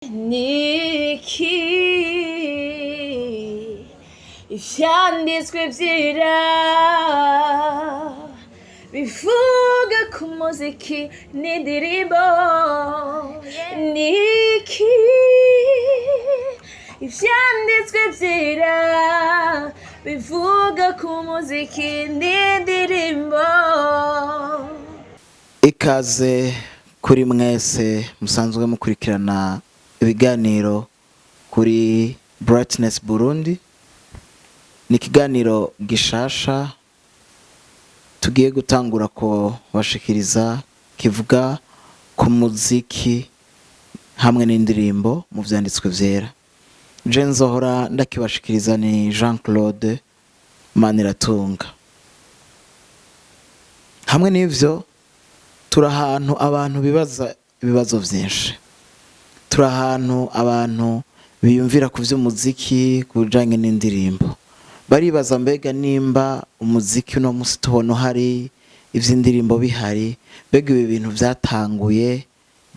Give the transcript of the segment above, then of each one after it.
Niki ivyanditswe vyera bivuga ku muziki n'indirimbo. Niki ivyanditswe vyera bivuga ku muziki n'indirimbo. Ikaze kuri mwese musanzwe mukurikirana ibiganiro kuri Brightness Burundi. Ni ikiganiro gishasha tugiye gutangura ko bashikiriza kivuga ku muziki hamwe n'indirimbo mu vyanditswe vyera. Je nzohora ndakibashikiriza ni Jean Claude Maniratunga. Hamwe n'ivyo turi ahantu abantu bibaza ibibazo vyinshi, turi ahantu abantu biyumvira ku vy'umuziki, ku bijanye n'indirimbo. Baribaza mbega nimba umuziki uno musi tubona uhari, ivy'indirimbo bihari, mbega ibi bintu vyatanguye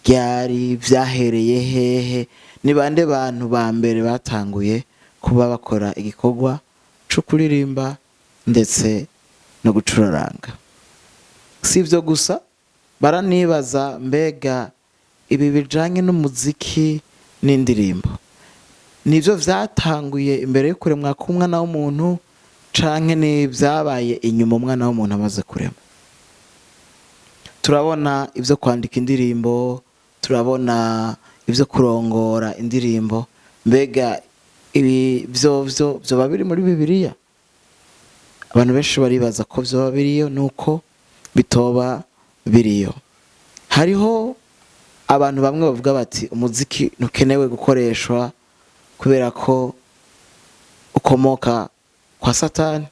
ryari, vyahereye hehe, ni bande bantu ba mbere batanguye kuba bakora igikorwa co kuririmba ndetse no gucuraranga. Si ivyo gusa, baranibaza mbega ibi bijanye n'umuziki n'indirimbo nivyo vyatanguye imbere yo kuremwa k'umwana w'umuntu canke ni vyabaye inyuma umwana w'umuntu amaze kurema. Turabona ivyo kwandika indirimbo, turabona ivyo kurongora indirimbo, mbega ibi vyoba biri muri Bibiliya? Abantu benshi baribaza ko vyoba biriyo nuko bitoba biriyo. Hariho abantu bamwe bavuga bati umuziki ntukenewe gukoreshwa kubera ko ukomoka kwa Satani.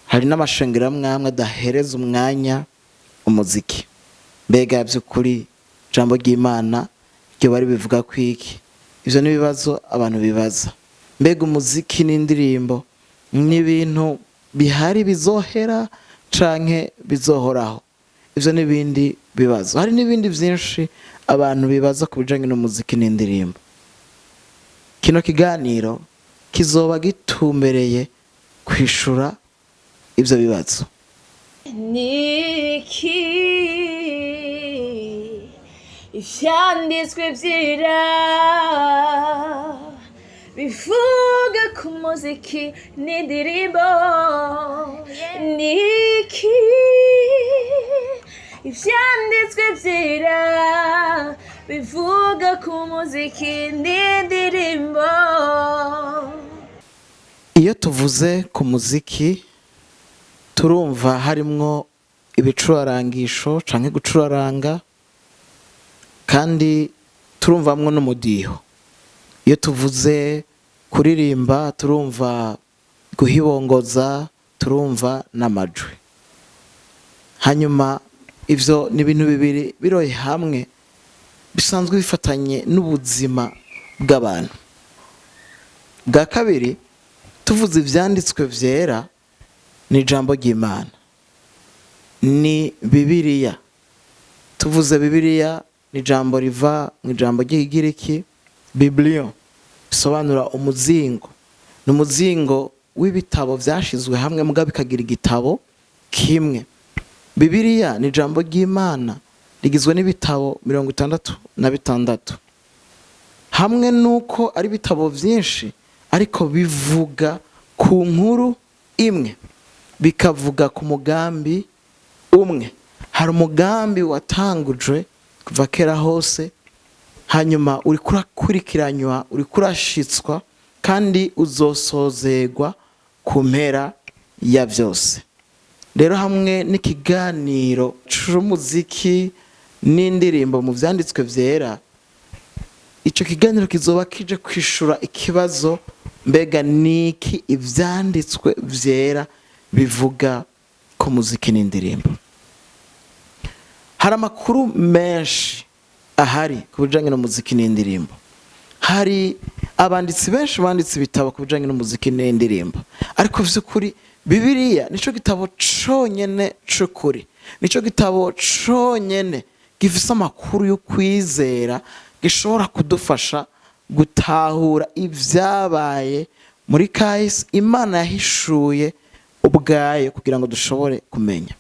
Hari n'amashengero amwe adahereza umwanya umuziki. Mbega vy'ukuri ijambo ry'Imana ryo bari bivuga kwiki? Ivyo n'ibibazo abantu bibaza. Mbega umuziki n'indirimbo ni ibintu bihari bizohera canke bizohoraho? Ivyo n'ibindi bibazo. Hari n'ibindi vyinshi abantu bibaza ku bijanye n'umuziki n'indirimbo. Kino kiganiro kizoba gitumbereye kwishura ivyo bibazo. Niki ivyanditswe vyera bivuga ku muziki n'indirimbo. Niki ivyanditswe vyera bivuga ku muziki n'indirimbo. Iyo tuvuze ku muziki turumva harimwo ibicurarangisho canke gucuraranga, kandi turumvamwo n'umudiho. Iyo tuvuze kuririmba turumva guhibongoza, turumva n'amajwi. Hanyuma ivyo ni ibintu bibiri biroye hamwe bisanzwe bifatanye n'ubuzima bw'abantu. Bwa kabiri, tuvuze ivyanditswe vyera ni ijambo ry'Imana, ni Bibiliya. Tuvuze Bibiliya ni ijambo riva mu ijambo ry'Igiriki biblion, bisobanura umuzingo. Ni umuzingo w'ibitabo vyashizwe hamwe muga bikagira igitabo kimwe. Bibiliya ni ijambo ry'Imana rigizwe n'ibitabo 66 hamwe nuko ari ibitabo vyinshi ariko bivuga ku nkuru imwe, bikavuga ku mugambi umwe. Hari umugambi watangujwe kuva kera hose, hanyuma uri kurakurikiranywa, uri kurashitswa, kandi uzosozegwa ku mpera ya vyose. Rero hamwe n'ikiganiro c'umuziki n'indirimbo mu vyanditswe vyera, ico kiganiro kizoba kije kwishura ikibazo mbega niki ivyanditswe vyera bivuga ku muziki n'indirimbo. Hari amakuru menshi ahari ku bijanye n'umuziki n'indirimbo. Hari abanditsi benshi banditse ibitabo ku bijanye n'umuziki n'indirimbo, ariko vy'ukuri Bibiliya nico gitabo conyene c'ukuri, nico gitabo conyene gifise amakuru yo kwizera, gishobora kudufasha gutahura ibyabaye muri kahise Imana yahishuye ubwayo kugira ngo dushobore kumenya.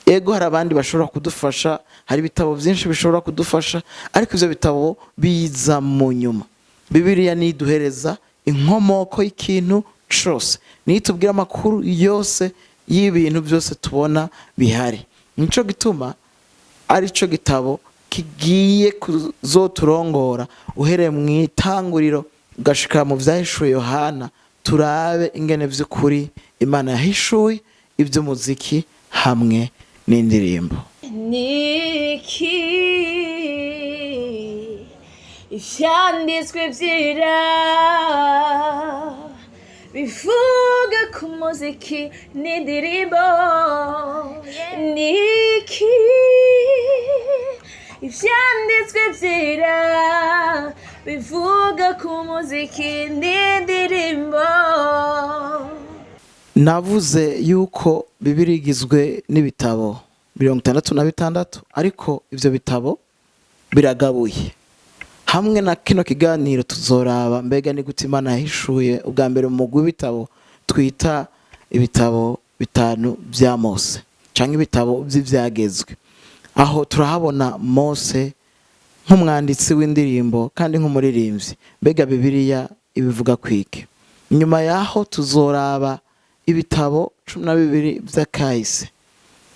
Ego hari abandi bashobora kudufasha, hari ibitabo byinshi bishobora kudufasha, ariko ivyo bitabo biza mu nyuma. Bibiliya niduhereza inkomoko y'ikintu cose, nitubwira amakuru yose y'ibintu byose tubona bihari. Nico gituma ari cyo gitabo kigiye kuzoturongora uhereye mu itanguriro ugashika mu vyahishuye Yohana, turabe ingene vy'ukuri Imana yahishuye ivy'umuziki hamwe n'indirimbo. Niki ivyanditswe vyera bivuga ku muziki n'indirimbo. Niki ivyanditswe vyera bivuga ku muziki n'indirimbo. Navuze yuko Bibiliya igizwe n'ibitabo 66, ariko ivyo bitabo biragabuye. Hamwe na kino kiganiro tuzoraba mbega ni gute Imana yahishuye ubwa mbere mu mugwi w'ibitabo twita ibitabo 5 vya Mose canke ibitabo vy'ivyagezwe. Aho turahabona Mose nk'umwanditsi w'indirimbo kandi nk'umuririmbyi. Mbega Bibiliya ibivuga kwiki? Nyuma yaho tuzoraba ibitabo 12 vy'akahise.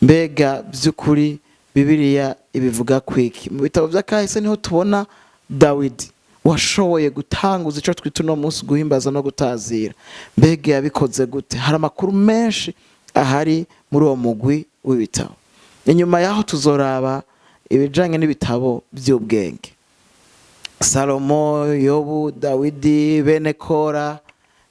Mbega by'ukuri Bibiliya ibivuga kwiki? Mu bitabo vy'akahise niho tubona Dawidi washoboye gutanguza ico twita uno munsi guhimbaza no gutazira. Mbega yabikoze gute? Hari amakuru menshi ahari muri uwo mugwi w'ibitabo. Inyuma yaho tuzoraba ibijanye n'ibitabo by'ubwenge. Salomo, Yobu, Dawidi, bene Kora,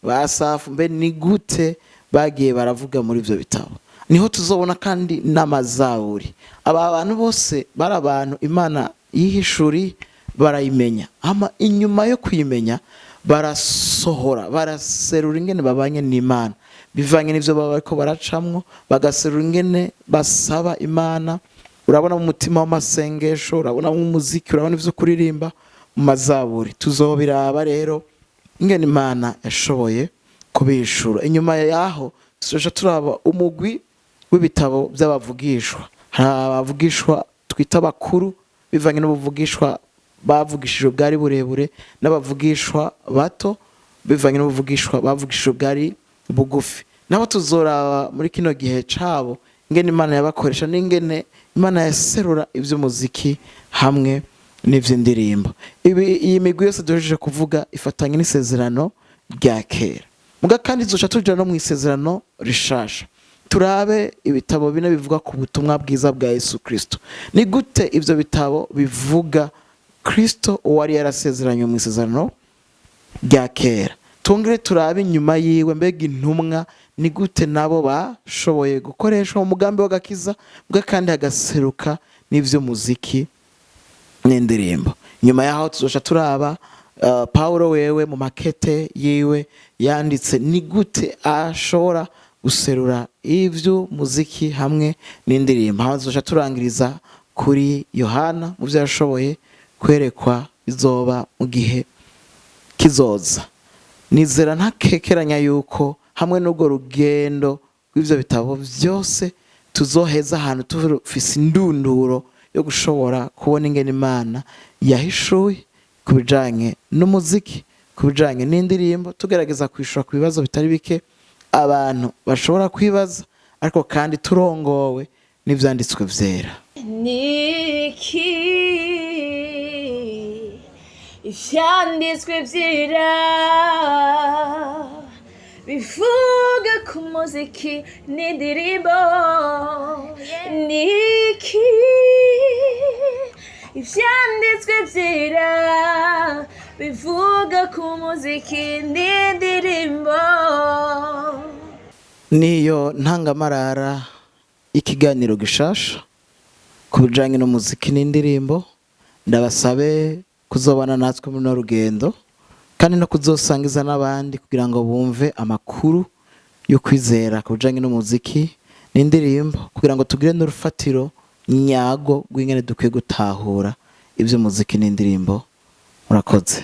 Basafu, mbe ni gute bagiye baravuga muri ivyo bitabo. Niho tuzobona kandi n'amazaburi. Aba bantu bose bari abantu Imana yihishuri barayimenya. Ama inyuma yo kuyimenya barasohora, baraserura ingene babanye n'Imana. Bivanye n'ivyo baba bariko baracamwo, bagaserura ingene basaba Imana. Urabona mu mutima w'amasengesho, urabona mu muziki, urabona ivyo kuririmba mu mazaburi. Tuzobiraba rero ingene Imana yashoboye kubishura. Inyuma yaho tuzoja turaba umugwi w'ibitabo by'abavugishwa. Hari abavugishwa twita bakuru bivanye n'ubuvugishwa bavugishije bwari burebure, n'abavugishwa bato bivanye n'ubuvugishwa bavugishije bwari bugufi. Nabo tuzoraba muri kino gihe cabo ingene Imana yabakoresha n'ingene Imana yaserura ivy'umuziki hamwe n'ivy'indirimbo. Iyi migwi yose duhejeje kuvuga ifatanye n'isezerano rya kera. Muga kandi tuzoca tuja no mu isezerano rishasha. Turabe ibitabo bine bivuga ku butumwa bwiza bwa Yesu Kristo. Ni gute ivyo bitabo bivuga Kristo uwari yarasezeranye mu isezerano rya kera. Tongere turabe inyuma yiwe mbega intumwa ni gute nabo bashoboye gukoresha umugambi w'agakiza bwa kandi hagaseruka n'ivyo muziki n'indirimbo. Nyuma yaho tuzoca turaba Paulo wewe mu makete yiwe yanditse ni gute ashobora guserura ivyo muziki hamwe n'indirimbo. Aho tuzoca turangiriza kuri Yohana mu vyo yashoboye kwerekwa bizoba mu gihe kizoza. Nizera ntakekeranya yuko hamwe n'ubwo rugendo rw'ivyo bitabo vyose tuzoheza ahantu tufise indunduro yo gushobora kubona ingene Imana yahishuye kubijanye n'umuziki, kubijanye n'indirimbo, tugerageza kwishura ku bibazo bitari bike abantu bashobora kwibaza, ariko kandi turongowe n'ivyanditswe vyera. Niki ivyanditswe vyera bivuga ku muziki n'indirimbo. Niki ivyanditswe vyera bivuga ku muziki n'indirimbo. Niyo ntangamarara ikiganiro gishasha ku bijanye n'umuziki n'indirimbo. Ndabasabe kuzobana natwe muri no rugendo kandi no kuzosangiza n'abandi kugira ngo bumve amakuru yo kwizera ku bijanye n'umuziki n'indirimbo, kugira ngo tugire n'urufatiro nyago rw'ingene dukwiye gutahura ivyo muziki n'indirimbo murakoze.